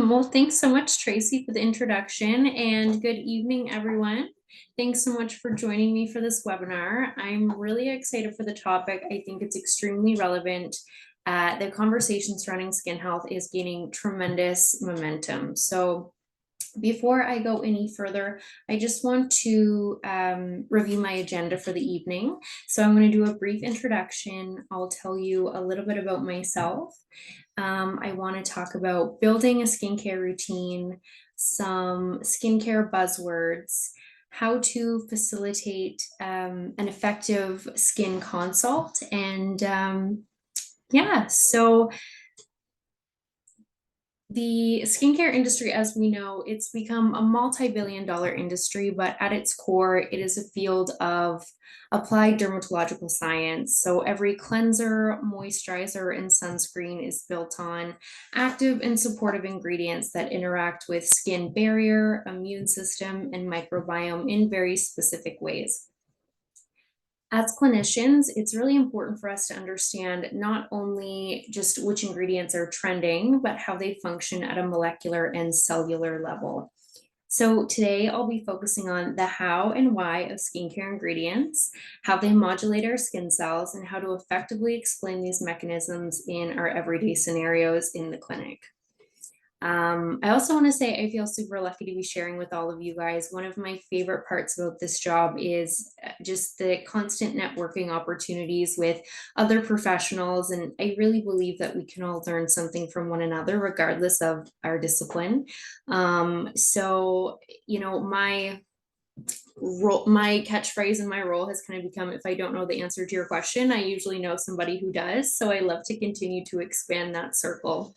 Well, thanks so much, Tracy, for the introduction, and good evening, everyone. Thanks so much for joining me for this webinar. I'm really excited for the topic. I think it's extremely relevant. The conversation surrounding skin health is gaining tremendous momentum. So before I go any further, I just want to review my agenda for the evening. So I'm going to do a brief introduction. I'll tell you a little bit about myself. I want to talk about building a skincare routine, some skincare buzzwords, how to facilitate an effective skin consult, and yeah, so the skincare industry, as we know, it's become a multi-billion-dollar industry, but at its core, it is a field of applied dermatological science. So every cleanser, moisturizer, and sunscreen is built on active and supportive ingredients that interact with skin barrier, immune system, and microbiome in very specific ways. As clinicians, it's really important for us to understand not only just which ingredients are trending, but how they function at a molecular and cellular level. So today I'll be focusing on the how and why of skincare ingredients, how they modulate our skin cells, and how to effectively explain these mechanisms in our everyday scenarios in the clinic. I also want to say I feel super lucky to be sharing with all of you guys. One of my favorite parts about this job is just the constant networking opportunities with other professionals. And I really believe that we can all learn something from one another, regardless of our discipline. So, you know, my catchphrase in my role has kind of become, if I don't know the answer to your question, I usually know somebody who does. So I love to continue to expand that circle.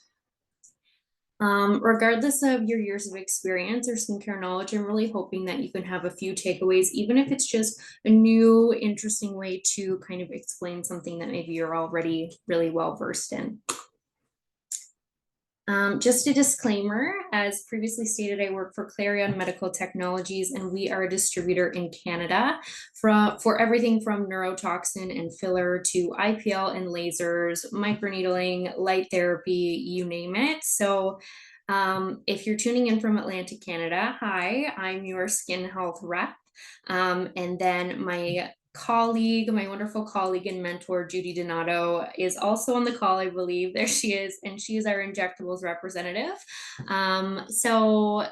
Regardless of your years of experience or skincare knowledge, I'm really hoping that you can have a few takeaways, even if it's just a new, interesting way to kind of explain something that maybe you're already really well versed in. Just a disclaimer, as previously stated, I work for Clarion Medical Technologies, and we are a distributor in Canada for everything from neurotoxin and filler to IPL and lasers, microneedling, light therapy, you name it. So if you're tuning in from Atlantic Canada, hi, I'm your skin health rep. And then my wonderful colleague and mentor, Judy Donato, is also on the call, I believe. There she is, and she is our injectables representative. So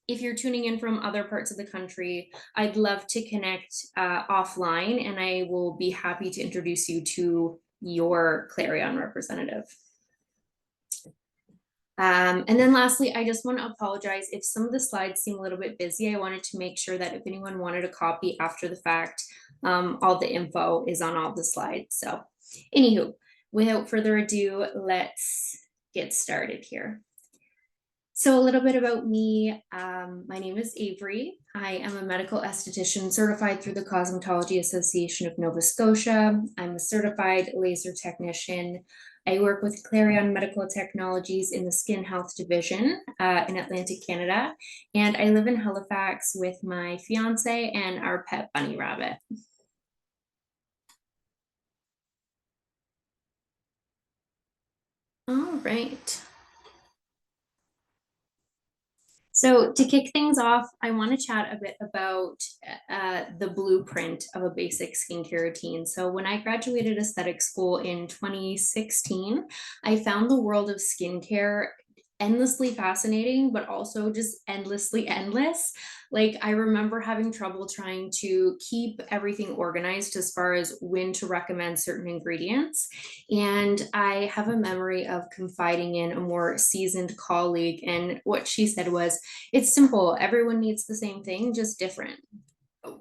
if you're tuning in from other parts of the country, I'd love to connect offline, and I will be happy to introduce you to your Clarion representative. And then lastly, I just want to apologize if some of the slides seem a little bit busy. I wanted to make sure that if anyone wanted a copy after the fact, all the info is on all the slides. So anywho, without further ado, let's get started here. So a little bit about me. My name is Avery. I am a medical esthetician certified through the Cosmetology Association of Nova Scotia. I'm a certified laser technician. I work with Clarion Medical Technologies in the Skin Health Division in Atlantic Canada. And I live in Halifax with my fiance and our pet bunny rabbit. All right. So to kick things off, I want to chat a bit about the blueprint of a basic skincare routine. So when I graduated aesthetic school in 2016, I found the world of skincare endlessly fascinating, but also just endlessly endless. Like I remember having trouble trying to keep everything organized as far as when to recommend certain ingredients. And I have a memory of confiding in a more seasoned colleague, and what she said was, it's simple, everyone needs the same thing, just different.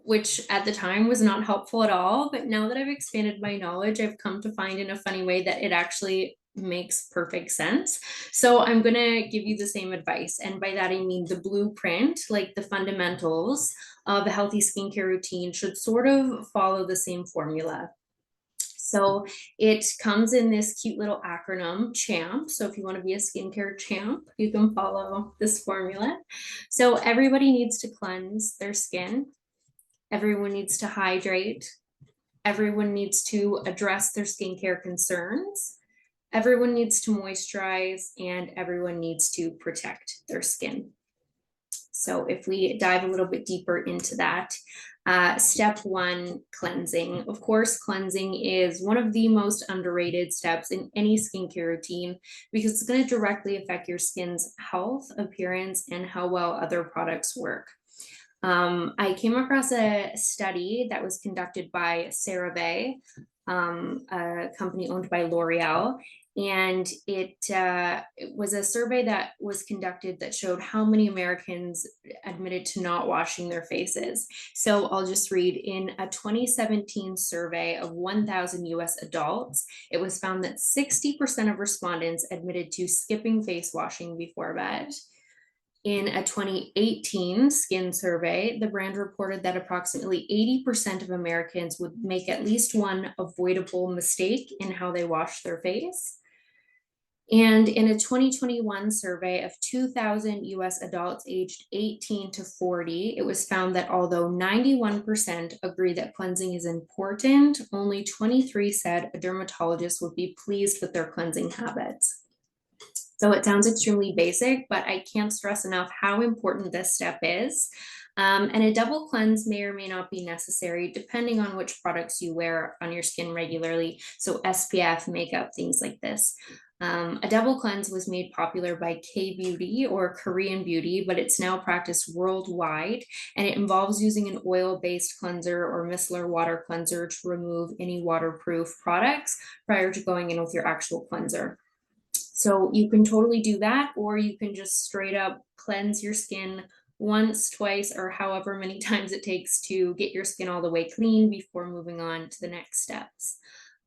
Which at the time was not helpful at all. But now that I've expanded my knowledge, I've come to find in a funny way that it actually makes perfect sense. So I'm going to give you the same advice. And by that, I mean the blueprint, like the fundamentals of a healthy skincare routine should sort of follow the same formula. So it comes in this cute little acronym, CHAMP. So if you want to be a skincare champ, you can follow this formula. So everybody needs to cleanse their skin. Everyone needs to hydrate. Everyone needs to address their skincare concerns. Everyone needs to moisturize and everyone needs to protect their skin. So if we dive a little bit deeper into that, step one, cleansing. Of course, cleansing is one of the most underrated steps in any skincare routine because it's going to directly affect your skin's health, appearance, and how well other products work. I came across a study that was conducted by CeraVe, a company owned by L'Oreal, and it was a survey that was conducted that showed how many Americans admitted to not washing their faces. So I'll just read in a 2017 survey of 1,000 US adults, it was found that 60% of respondents admitted to skipping face washing before bed. In a 2018 skin survey, the brand reported that approximately 80% of Americans would make at least one avoidable mistake in how they wash their face. And in a 2021 survey of 2,000 US adults aged 18 to 40, it was found that although 91% agree that cleansing is important, only 23 said a dermatologist would be pleased with their cleansing habits. So it sounds extremely basic, but I can't stress enough how important this step is. And a double cleanse may or may not be necessary depending on which products you wear on your skin regularly. So SPF, makeup, things like this. A double cleanse was made popular by K-beauty or Korean beauty, but it's now practiced worldwide, and it involves using an oil-based cleanser or micellar water cleanser to remove any waterproof products prior to going in with your actual cleanser. So you can totally do that, or you can just straight up cleanse your skin once, twice, or however many times it takes to get your skin all the way clean before moving on to the next steps.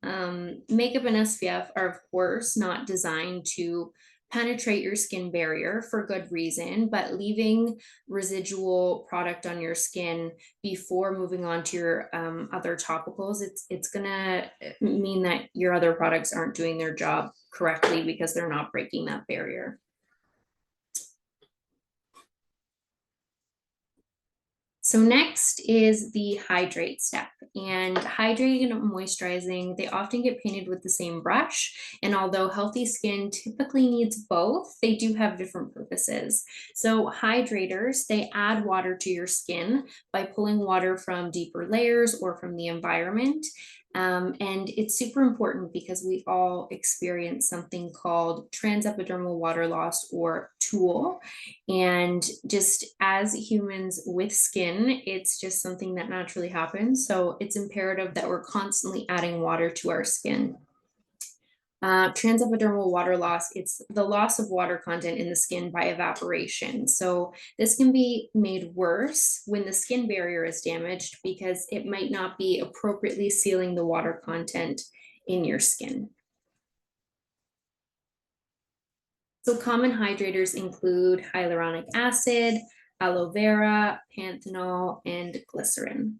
Makeup and SPF are, of course, not designed to penetrate your skin barrier for good reason, but leaving residual product on your skin before moving on to your other topicals, it's gonna mean that your other products aren't doing their job correctly because they're not breaking that barrier. So next is the hydrate step, and hydrating and moisturizing, they often get painted with the same brush. And although healthy skin typically needs both, they do have different purposes. So hydrators, they add water to your skin by pulling water from deeper layers or from the environment. And it's super important because we all experience something called transepidermal water loss or TOOL. And just as humans with skin, it's just something that naturally happens. So it's imperative that we're constantly adding water to our skin. Transepidermal water loss, it's the loss of water content in the skin by evaporation. So this can be made worse when the skin barrier is damaged because it might not be appropriately sealing the water content in your skin. So common hydrators include hyaluronic acid, aloe vera, panthenol, and glycerin.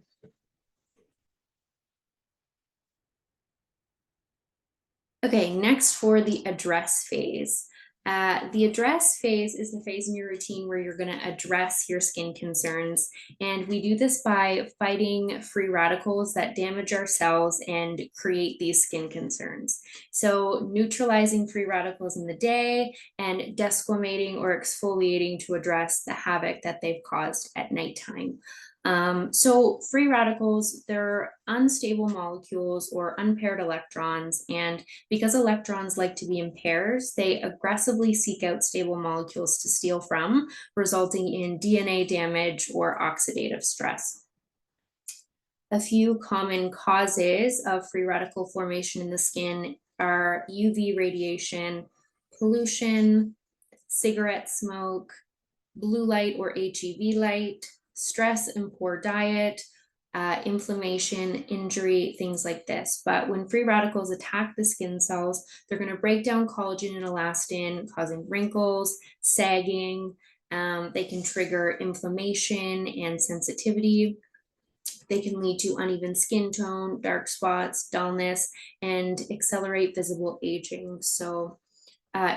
Okay, next for the address phase. The address phase is the phase in your routine where you're going to address your skin concerns. And we do this by fighting free radicals that damage our cells and create these skin concerns. So neutralizing free radicals in the day and desquamating or exfoliating to address the havoc that they've caused at nighttime. So free radicals, they're unstable molecules or unpaired electrons, and because electrons like to be in pairs, they aggressively seek out stable molecules to steal from, resulting in DNA damage or oxidative stress. A few common causes of free radical formation in the skin are UV radiation, pollution, cigarette smoke, blue light or HEV light, stress and poor diet, inflammation, injury, things like this. But when free radicals attack the skin cells, they're going to break down collagen and elastin, causing wrinkles, sagging. They can trigger inflammation and sensitivity. They can lead to uneven skin tone, dark spots, dullness, and accelerate visible aging. So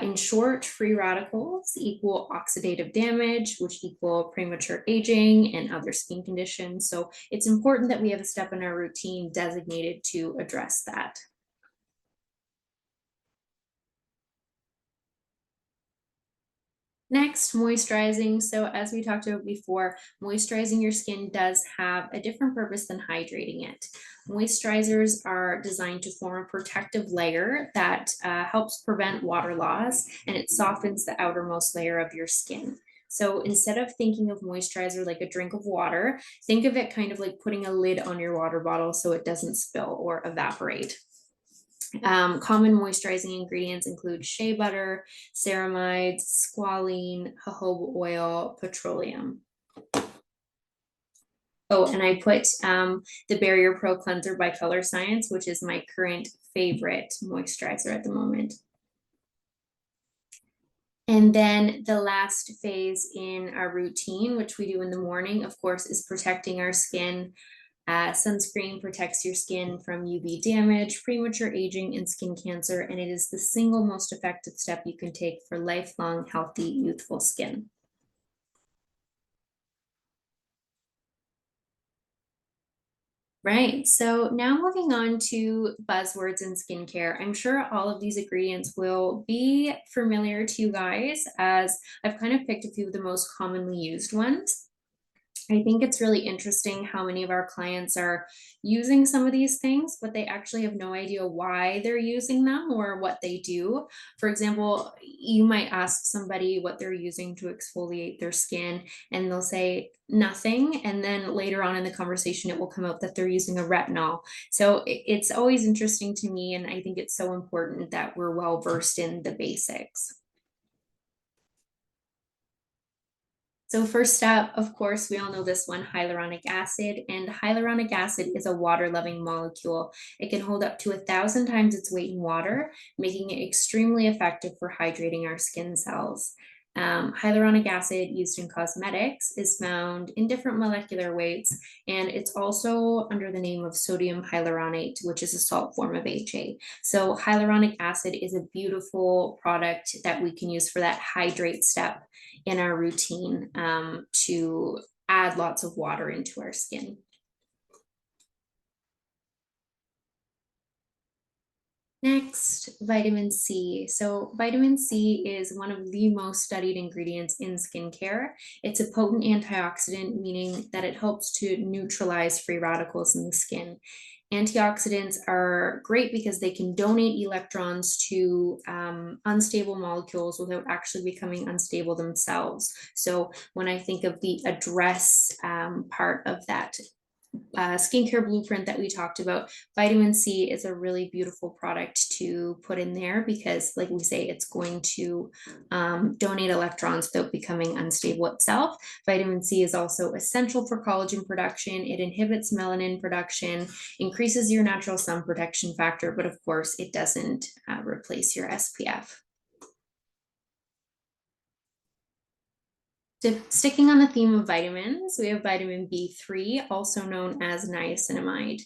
in short, free radicals equal oxidative damage, which equal premature aging and other skin conditions. So it's important that we have a step in our routine designated to address that. Next, moisturizing. So as we talked about before, moisturizing your skin does have a different purpose than hydrating it. Moisturizers are designed to form a protective layer that helps prevent water loss, and it softens the outermost layer of your skin. So instead of thinking of moisturizer like a drink of water, think of it kind of like putting a lid on your water bottle so it doesn't spill or evaporate. Common moisturizing ingredients include shea butter, ceramides, squalene, jojoba oil, petroleum. Oh, and I put the Barrier Pro Cleanser by Color Science, which is my current favorite moisturizer at the moment. And then the last phase in our routine, which we do in the morning, of course, is protecting our skin. Sunscreen protects your skin from UV damage, premature aging, and skin cancer, and it is the single most effective step you can take for lifelong, healthy, youthful skin. Right. So now moving on to buzzwords in skincare. I'm sure all of these ingredients will be familiar to you guys as I've kind of picked a few of the most commonly used ones. I think it's really interesting how many of our clients are using some of these things, but they actually have no idea why they're using them or what they do. For example, you might ask somebody what they're using to exfoliate their skin, and they'll say nothing. And then later on in the conversation, it will come out that they're using a retinol. So it's always interesting to me, and I think it's so important that we're well versed in the basics. So first up, of course, we all know this one, hyaluronic acid, and hyaluronic acid is a water-loving molecule. It can hold up to 1,000 times its weight in water, making it extremely effective for hydrating our skin cells. Hyaluronic acid used in cosmetics is found in different molecular weights, and it's also under the name of sodium hyaluronate, which is a salt form of HA. So hyaluronic acid is a beautiful product that we can use for that hydrate step in our routine to add lots of water into our skin. Next, vitamin C. So, vitamin C is one of the most studied ingredients in skincare. It's a potent antioxidant, meaning that it helps to neutralize free radicals in the skin. Antioxidants are great because they can donate electrons to unstable molecules without actually becoming unstable themselves. So, when I think of the address part of that skincare blueprint that we talked about, vitamin C is a really beautiful product to put in there because, like we say, it's going to donate electrons without becoming unstable itself. Vitamin C is also essential for collagen production. It inhibits melanin production, increases your natural sun protection factor, but of course, it doesn't replace your SPF. So sticking on the theme of vitamins, we have vitamin B3, also known as niacinamide.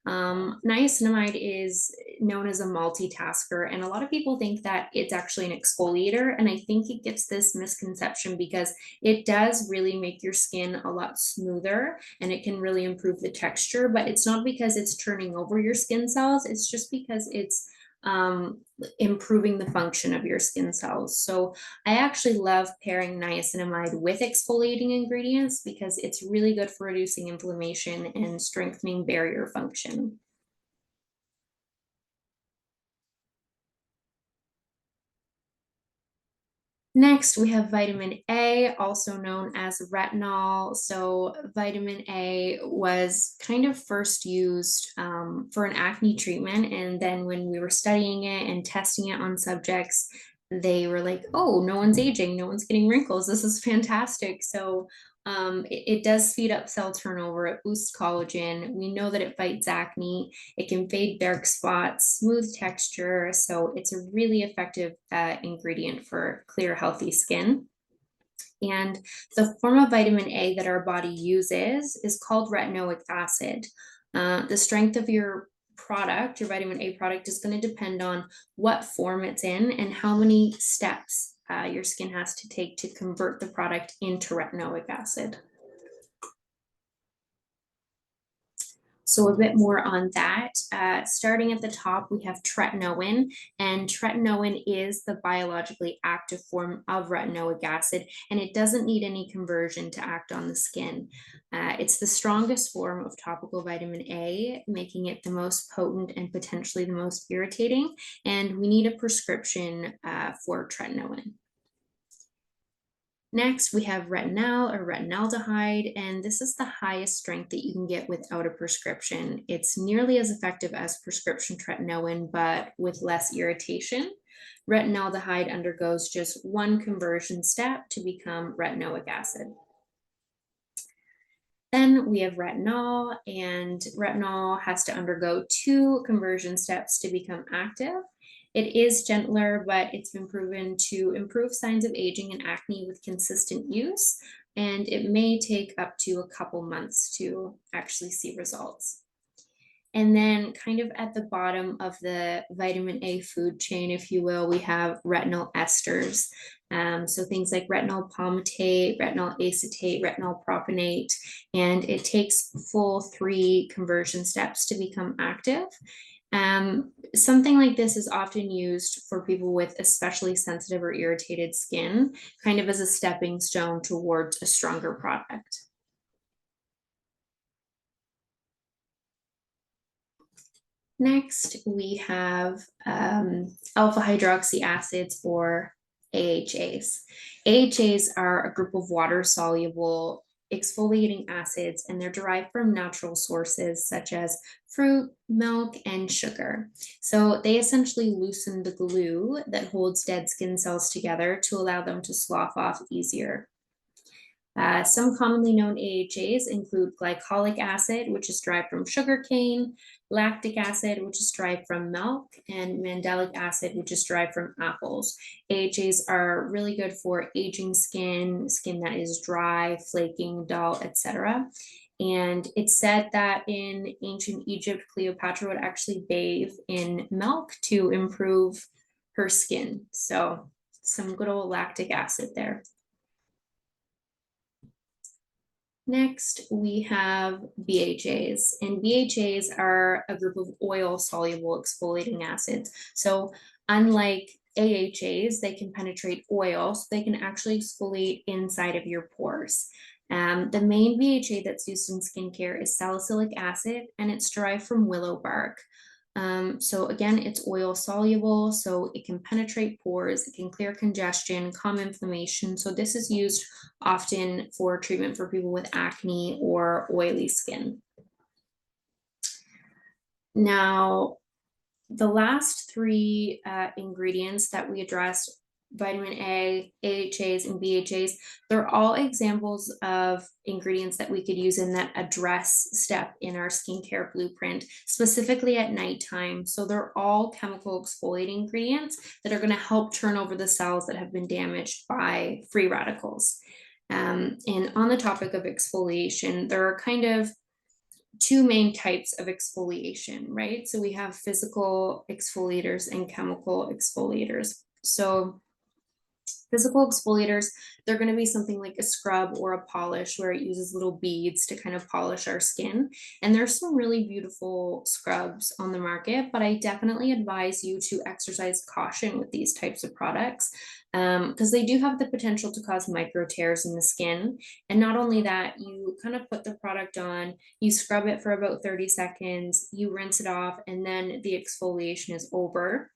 Niacinamide is known as a multitasker, and a lot of people think that it's actually an exfoliator. And I think it gets this misconception because it does really make your skin a lot smoother and it can really improve the texture, but it's not because it's turning over your skin cells, it's just because it's improving the function of your skin cells. So I actually love pairing niacinamide with exfoliating ingredients because it's really good for reducing inflammation and strengthening barrier function. Next, we have vitamin A, also known as retinol. So, vitamin A was kind of first used for an acne treatment. And then, when we were studying it and testing it on subjects, they were like, oh, no one's aging, no one's getting wrinkles. This is fantastic. So, it does speed up cell turnover, it boosts collagen. We know that it fights acne, it can fade dark spots, smooth texture. So it's a really effective ingredient for clear, healthy skin. And the form of vitamin A that our body uses is called retinoic acid. The strength of your product, your vitamin A product, is going to depend on what form it's in and how many steps your skin has to take to convert the product into retinoic acid. So a bit more on that. Starting at the top, we have tretinoin, and tretinoin is the biologically active form of retinoic acid, and it doesn't need any conversion to act on the skin. It's the strongest form of topical vitamin A, making it the most potent and potentially the most irritating, and we need a prescription for tretinoin. Next, we have retinol or retinaldehyde, and this is the highest strength that you can get without a prescription. It's nearly as effective as prescription tretinoin, but with less irritation. Retinaldehyde undergoes just one conversion step to become retinoic acid. Then we have retinol, and retinol has to undergo two conversion steps to become active. It is gentler, but it's been proven to improve signs of aging and acne with consistent use, and it may take up to a couple months to actually see results. And then kind of at the bottom of the vitamin A food chain, if you will, we have retinol esters. So things like retinol palmitate, retinol acetate, retinol propionate, and it takes full 3 conversion steps to become active. Something like this is often used for people with especially sensitive or irritated skin, kind of as a stepping stone towards a stronger product. Next, we have alpha hydroxy acids, or AHAs. AHAs are a group of water soluble exfoliating acids, and they're derived from natural sources such as fruit, milk, and sugar. So they essentially loosen the glue that holds dead skin cells together to allow them to slough off easier. Some commonly known AHAs include glycolic acid, which is derived from sugarcane, lactic acid, which is derived from milk, and mandelic acid, which is derived from apples. AHAs are really good for aging skin, skin that is dry, flaking, dull, etc. And it's said that in ancient Egypt, Cleopatra would actually bathe in milk to improve her skin. So some good old lactic acid there. Next, we have BHAs, and BHAs are a group of oil-soluble exfoliating acids. So unlike AHAs, they can penetrate oil, so they can actually exfoliate inside of your pores. The main BHA that's used in skincare is salicylic acid, and it's derived from willow bark. So again, it's oil soluble, so it can penetrate pores, it can clear congestion, calm inflammation. So this is used often for treatment for people with acne or oily skin. Now, the last 3 ingredients that we addressed, vitamin A, AHAs, and BHAs, they're all examples of ingredients that we could use in that address step in our skincare blueprint, specifically at nighttime. So they're all chemical exfoliating ingredients that are going to help turn over the cells that have been damaged by free radicals. And on the topic of exfoliation, there are kind of 2 main types of exfoliation, right? So we have physical exfoliators and chemical exfoliators. So physical exfoliators, they're going to be something like a scrub or a polish where it uses little beads to kind of polish our skin. And there's some really beautiful scrubs on the market, but I definitely advise you to exercise caution with these types of products because they do have the potential to cause micro tears in the skin. And not only that, you kind of put the product on, you scrub it for about 30 seconds, you rinse it off, and then the exfoliation is over.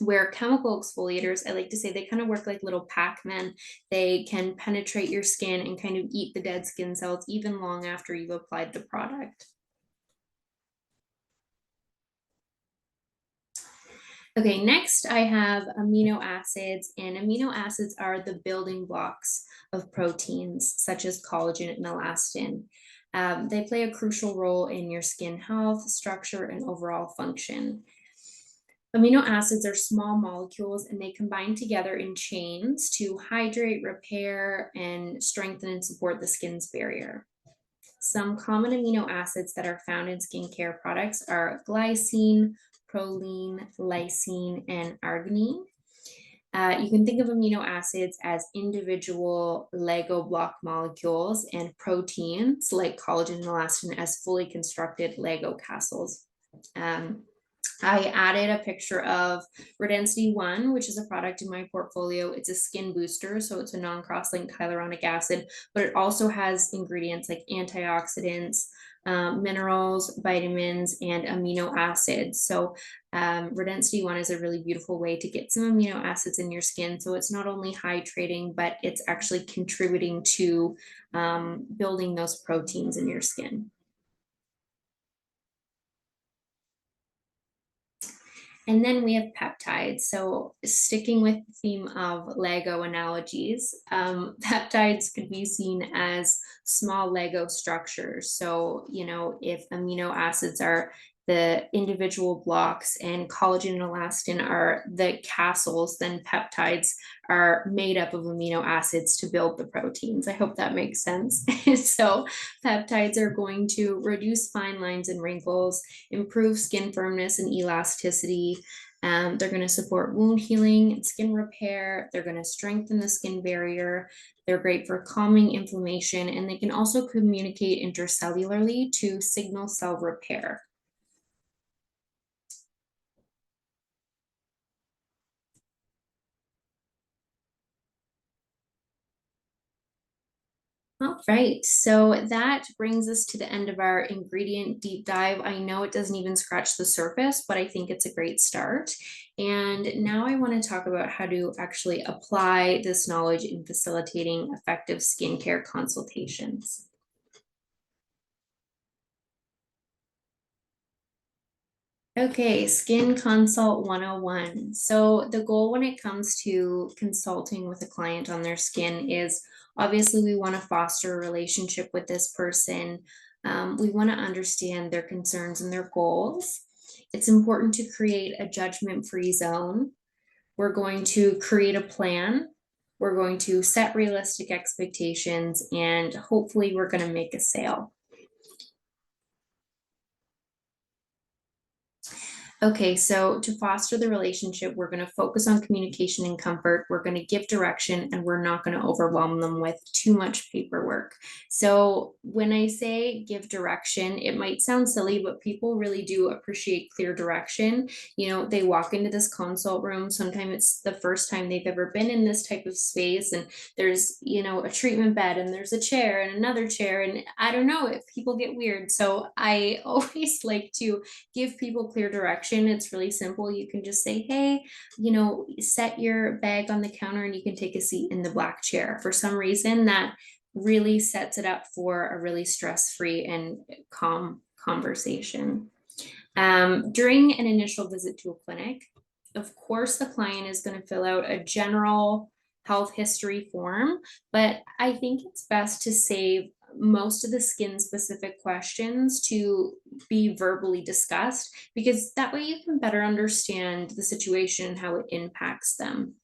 Where chemical exfoliators, I like to say, they kind of work like little Pac-Men. They can penetrate your skin and kind of eat the dead skin cells even long after you've applied the product. Okay, next I have amino acids, and amino acids are the building blocks of proteins such as collagen and elastin. They play a crucial role in your skin health, structure, and overall function. Amino acids are small molecules, and they combine together in chains to hydrate, repair, and strengthen and support the skin's barrier. Some common amino acids that are found in skincare products are glycine, proline, lysine, and arginine. You can think of amino acids as individual Lego block molecules and proteins like collagen and elastin as fully constructed Lego castles. Um, I added a picture of Redensity 1, which is a product in my portfolio. It's a skin booster, so it's a non-cross-linked hyaluronic acid, but it also has ingredients like antioxidants, minerals, vitamins, and amino acids. So Redensity 1 is a really beautiful way to get some amino acids in your skin. So it's not only hydrating, but it's actually contributing to building those proteins in your skin. And then we have peptides. So sticking with the theme of Lego analogies, peptides could be seen as small Lego structures. So, if amino acids are the individual blocks and collagen and elastin are the castles, then peptides are made up of amino acids to build the proteins. I hope that makes sense. So peptides are going to reduce fine lines and wrinkles, improve skin firmness and elasticity. They're going to support wound healing and skin repair. They're going to strengthen the skin barrier. They're great for calming inflammation, and they can also communicate intercellularly to signal cell repair. All right, so that brings us to the end of our ingredient deep dive. I know it doesn't even scratch the surface, but I think it's a great start. And now I want to talk about how to actually apply this knowledge in facilitating effective skincare consultations. Okay, Skin Consult 101. So, the goal when it comes to consulting with a client on their skin is obviously we want to foster a relationship with this person. We want to understand their concerns and their goals. It's important to create a judgment-free zone. We're going to create a plan. We're going to set realistic expectations, and hopefully, we're going to make a sale. Okay, so to foster the relationship, we're going to focus on communication and comfort. We're going to give direction and we're not going to overwhelm them with too much paperwork. So, when I say give direction, it might sound silly, but people really do appreciate clear direction. They walk into this consult room. Sometimes it's the first time they've ever been in this type of space, and there's, a treatment bed and there's a chair and another chair. And I don't know if people get weird. So, I always like to give people clear direction. It's really simple. You can just say, hey, set your bag on the counter and you can take a seat in the black chair. For some reason, that really sets it up for a really stress-free and calm conversation. During an initial visit to a clinic, of course, the client is going to fill out a general health history form, but I think it's best to save most of the skin specific questions to be verbally discussed, because that way you can better understand the situation and how it impacts them.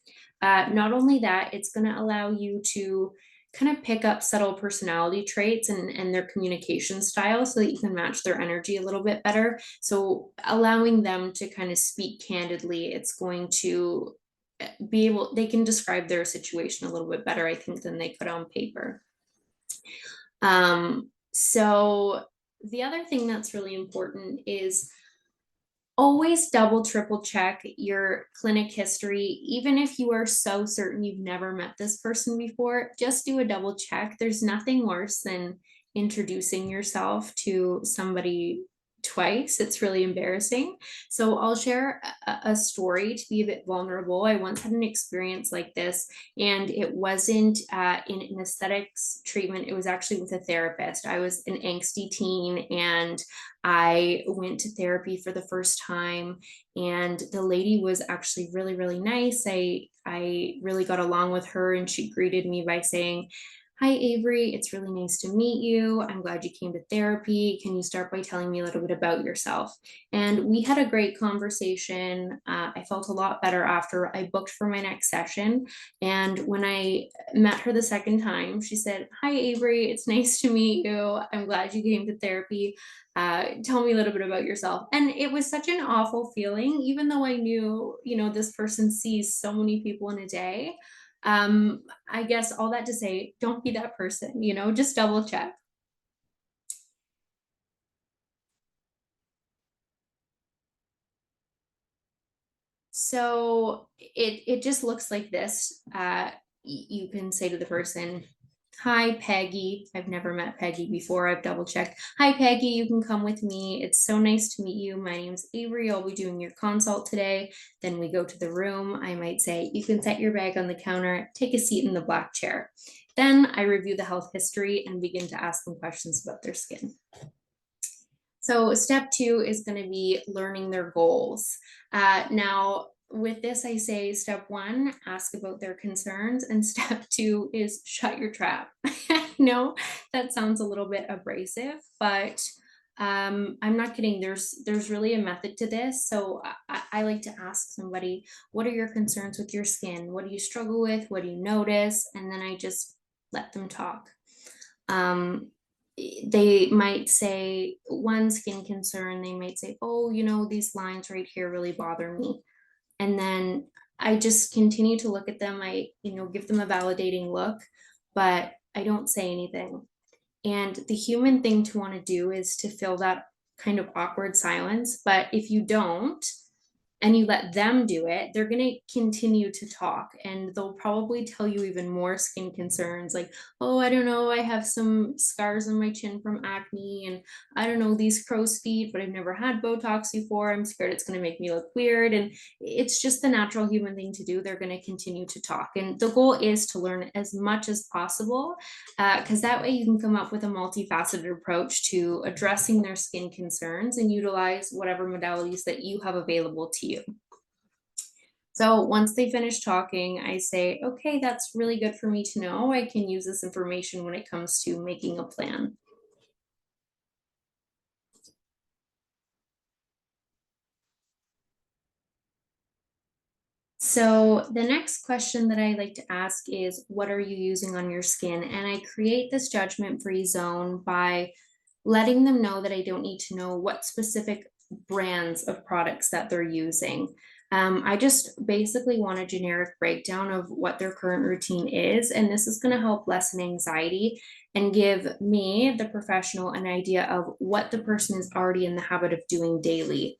Not only that, it's going to allow you to kind of pick up subtle personality traits and their communication style so that you can match their energy a little bit better. So allowing them to kind of speak candidly, it's going to they can describe their situation a little bit better, I think, than they could on paper. So the other thing that's really important is always double, triple check your clinic history. Even if you are so certain you've never met this person before, just do a double check. There's nothing worse than introducing yourself to somebody twice. It's really embarrassing. So I'll share a story to be a bit vulnerable. I once had an experience like this, and it wasn't in an aesthetics treatment. It was actually with a therapist. I was an angsty teen and I went to therapy for the first time, and the lady was actually really, really nice. I really got along with her, and she greeted me by saying, Hi, Avery. It's really nice to meet you. I'm glad you came to therapy. Can you start by telling me a little bit about yourself? And we had a great conversation. I felt a lot better after I booked for my next session. And when I met her the second time, she said, Hi, Avery. It's nice to meet you. I'm glad you came to therapy. Tell me a little bit about yourself. And it was such an awful feeling, even though I knew, this person sees so many people in a day. I guess all that to say, don't be that person, just double check. So it just looks like this. You can say to the person, Hi, Peggy. I've never met Peggy before. I've double checked. Hi, Peggy. You can come with me. It's so nice to meet you. My name's Avery. I'll be doing your consult today. Then we go to the room. I might say, You can set your bag on the counter, take a seat in the black chair. Then I review the health history and begin to ask them questions about their skin. So step two is going to be learning their goals. Now, with this, I say step one, ask about their concerns, and step two is shut your trap. I know that sounds a little bit abrasive, but I'm not kidding. There's really a method to this. So I like to ask somebody, what are your concerns with your skin? What do you struggle with? What do you notice? And then I just let them talk. Um, they might say one skin concern, they might say, oh, these lines right here really bother me. And then I just continue to look at them. I, give them a validating look, but I don't say anything. And the human thing to want to do is to fill that kind of awkward silence. But if you don't, and you let them do it, they're going to continue to talk and they'll probably tell you even more skin concerns like, oh, I don't know, I have some scars on my chin from acne, and I don't know, these crow's feet, but I've never had Botox before. I'm scared it's going to make me look weird. And it's just the natural human thing to do. They're going to continue to talk. And the goal is to learn as much as possible because that way you can come up with a multifaceted approach to addressing their skin concerns and utilize whatever modalities that you have available to you. So once they finish talking, I say, okay, that's really good for me to know. I can use this information when it comes to making a plan. So the next question that I like to ask is, what are you using on your skin? And I create this judgment-free zone by letting them know that I don't need to know what specific brands of products that they're using. I just basically want a generic breakdown of what their current routine is, and this is going to help lessen anxiety and give me, the professional, an idea of what the person is already in the habit of doing daily.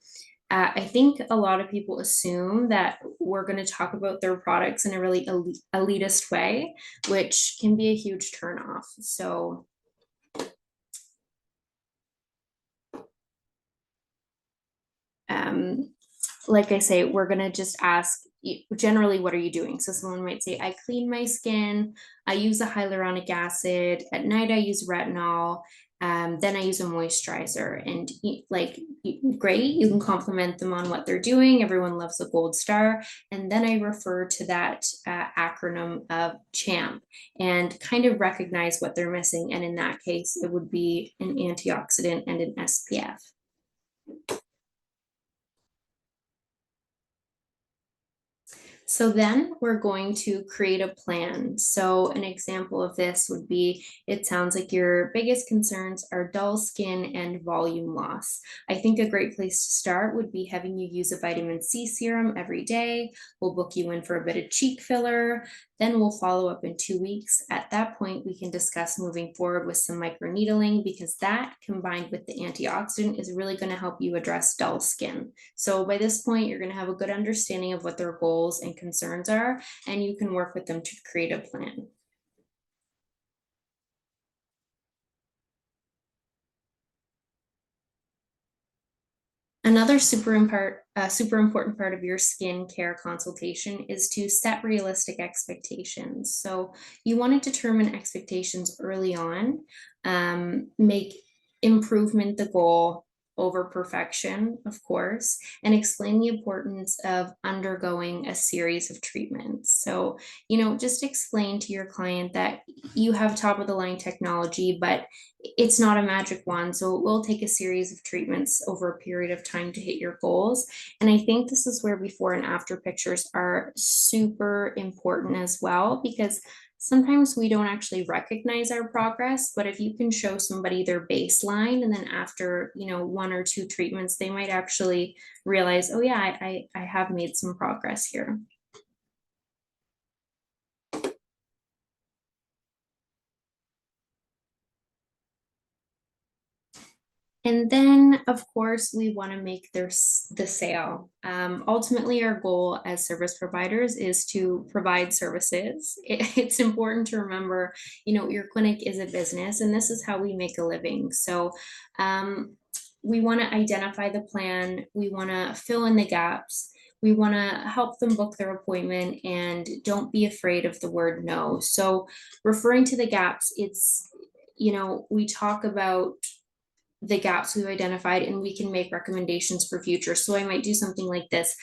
I think a lot of people assume that we're going to talk about their products in a really elitist way, which can be a huge turnoff. So, um, like I say, we're going to just ask generally, what are you doing? So someone might say, I clean my skin, I use a hyaluronic acid, at night I use retinol, then I use a moisturizer. And like, great, you can compliment them on what they're doing. Everyone loves a gold star. And then I refer to that acronym of CHAMP and kind of recognize what they're missing. And in that case, it would be an antioxidant and an SPF. So then we're going to create a plan. So an example of this would be, it sounds like your biggest concerns are dull skin and volume loss. I think a great place to start would be having you use a vitamin C serum every day. We'll book you in for a bit of cheek filler. Then we'll follow up in 2 weeks. At that point, we can discuss moving forward with some microneedling because that combined with the antioxidant is really going to help you address dull skin. So by this point, you're going to have a good understanding of what their goals and concerns are, and you can work with them to create a plan. Another super important part of your skin care consultation is to set realistic expectations. So you want to determine expectations early on, make improvement the goal, over perfection, of course, and explain the importance of undergoing a series of treatments. So, just explain to your client that you have top of the line technology, but it's not a magic wand. So it will take a series of treatments over a period of time to hit your goals. And I think this is where before and after pictures are super important as well, because sometimes we don't actually recognize our progress, but if you can show somebody their baseline and then after, one or two treatments, they might actually realize, oh yeah, I have made some progress here. And then, of course, we want to make the sale. Ultimately, our goal as service providers is to provide services. It's important to remember, your clinic is a business, and this is how we make a living. So, we want to identify the plan. We want to fill in the gaps. We want to help them book their appointment, and don't be afraid of the word no. So, referring to the gaps, it's we talk about the gaps we've identified and we can make recommendations for future. So I might do something like this.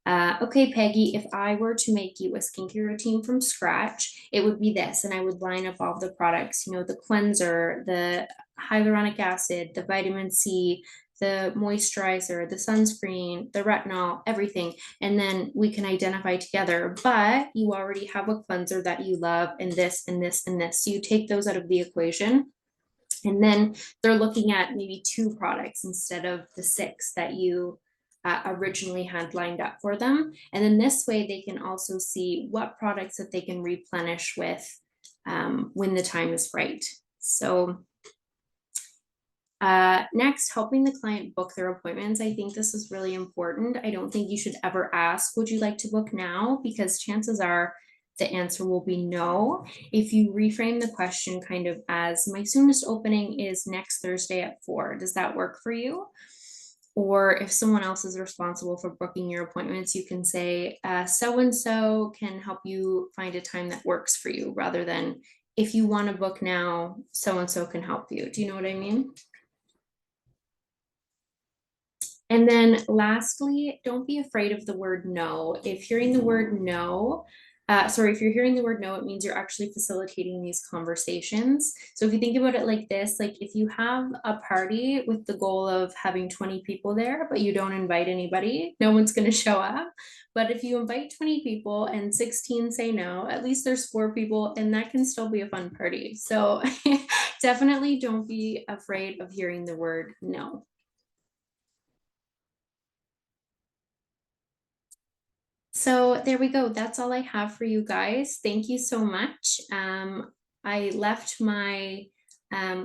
Okay, Peggy, if I were to make you a skincare routine from scratch, it would be this. And I would line up all the products, the cleanser, the hyaluronic acid, the vitamin C, the moisturizer, the sunscreen, the retinol, everything. And then we can identify together, but you already have a cleanser that you love and this and this and this. So you take those out of the equation. And then they're looking at maybe two products instead of the six that you originally had lined up for them. And then this way they can also see what products that they can replenish with when the time is right. So next, helping the client book their appointments. I think this is really important. I don't think you should ever ask, would you like to book now? Because chances are the answer will be no. If you reframe the question kind of as, my soonest opening is next Thursday at 4, does that work for you? Or if someone else is responsible for booking your appointments, you can say, so-and-so can help you find a time that works for you, rather than, if you want to book now, so-and-so can help you. Do you know what I mean? And then lastly, don't be afraid of the word no. If hearing the word no, if you're hearing the word no, it means you're actually facilitating these conversations. So if you think about it like this, like if you have a party with the goal of having 20 people there, but you don't invite anybody, no one's going to show up. But if you invite 20 people and 16 say no, at least there's 4 people, and that can still be a fun party. So definitely don't be afraid of hearing the word no. So there we go. That's all I have for you guys. Thank you so much. I left my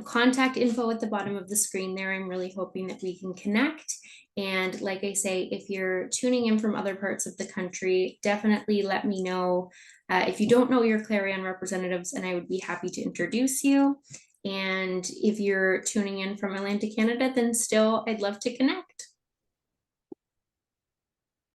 contact info at the bottom of the screen there. I'm really hoping that we can connect. And like I say, if you're tuning in from other parts of the country, definitely let me know if you don't know your Clarion representatives, and I would be happy to introduce you. And if you're tuning in from Atlantic Canada, then still, I'd love to connect.